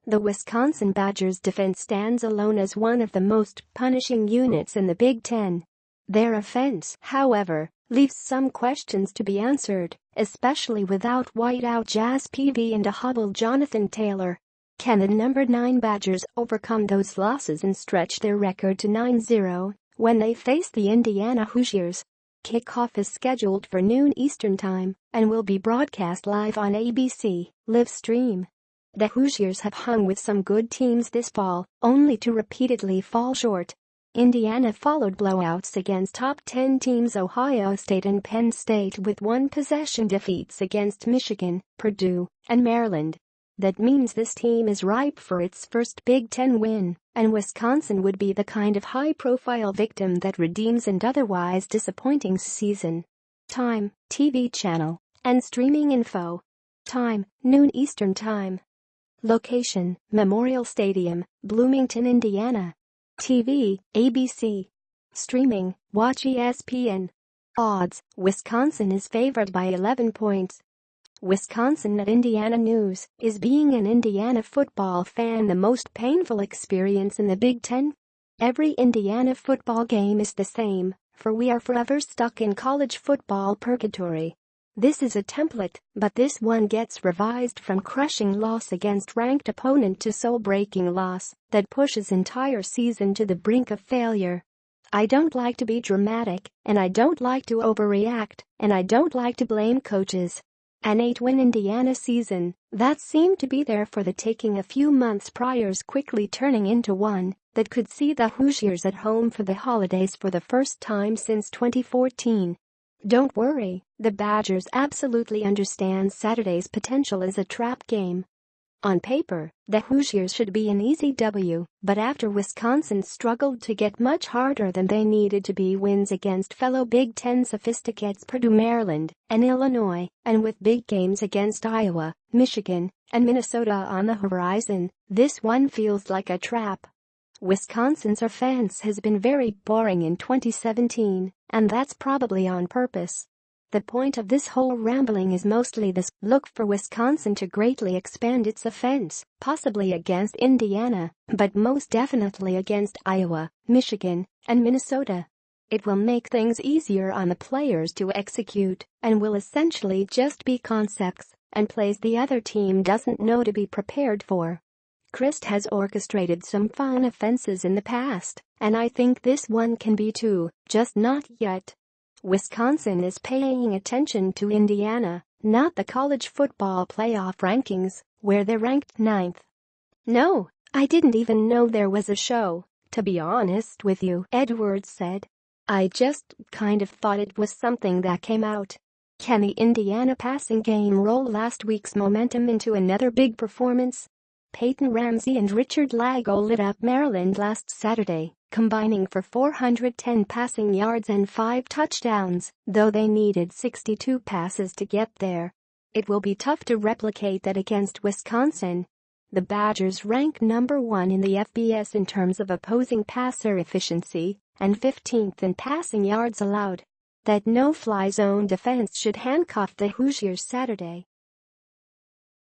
The Wisconsin Badgers' defense stands alone as one of the most punishing units in the Big Ten. Their offense, however, leaves some questions to be answered, especially without wideout Jazz Peavy and a hobbled Jonathan Taylor. Can the number 9 Badgers overcome those losses and stretch their record to 9-0 when they face the Indiana Hoosiers? Kickoff is scheduled for noon Eastern Time and will be broadcast live on ABC Live Stream. The Hoosiers have hung with some good teams this fall, only to repeatedly fall short. Indiana followed blowouts against top 10 teams Ohio State and Penn State with one-possession defeats against Michigan, Purdue, and Maryland. That means this team is ripe for its first Big Ten win, and Wisconsin would be the kind of high-profile victim that redeems an otherwise disappointing season. Time, TV channel, and streaming info. Time, noon Eastern Time. Location, Memorial Stadium, Bloomington, Indiana. TV, ABC. Streaming, watch ESPN. Odds, Wisconsin is favored by 11 points. Wisconsin at Indiana News. Is being an Indiana football fan the most painful experience in the Big Ten? Every Indiana football game is the same, for we are forever stuck in college football purgatory. This is a template, but this one gets revised from crushing loss against ranked opponent to soul-breaking loss that pushes entire season to the brink of failure. I don't like to be dramatic, and I don't like to overreact, and I don't like to blame coaches. An 8-win Indiana season that seemed to be there for the taking a few months prior is quickly turning into one that could see the Hoosiers at home for the holidays for the first time since 2014. Don't worry, the Badgers absolutely understand Saturday's potential as a trap game. On paper, the Hoosiers should be an easy W, but after Wisconsin struggled to get much harder than they needed to be wins against fellow Big Ten sophisticates Purdue, Maryland, and Illinois, and with big games against Iowa, Michigan, and Minnesota on the horizon, this one feels like a trap. Wisconsin's offense has been very boring in 2017, and that's probably on purpose. The point of this whole rambling is mostly this: look for Wisconsin to greatly expand its offense, possibly against Indiana, but most definitely against Iowa, Michigan, and Minnesota. It will make things easier on the players to execute, and will essentially just be concepts and plays the other team doesn't know to be prepared for. Christ has orchestrated some fine offenses in the past, and I think this one can be too, just not yet. Wisconsin is paying attention to Indiana, not the college football playoff rankings, where they're ranked 9th. No, I didn't even know there was a show, to be honest with you, Edwards said. I just kind of thought it was something that came out. Can the Indiana passing game roll last week's momentum into another big performance? Peyton Ramsey and Richard Lago lit up Maryland last Saturday, combining for 410 passing yards and 5 touchdowns, though they needed 62 passes to get there. It will be tough to replicate that against Wisconsin. The Badgers rank number 1 in the FBS in terms of opposing passer efficiency and 15th in passing yards allowed. That no-fly zone defense should handcuff the Hoosiers Saturday.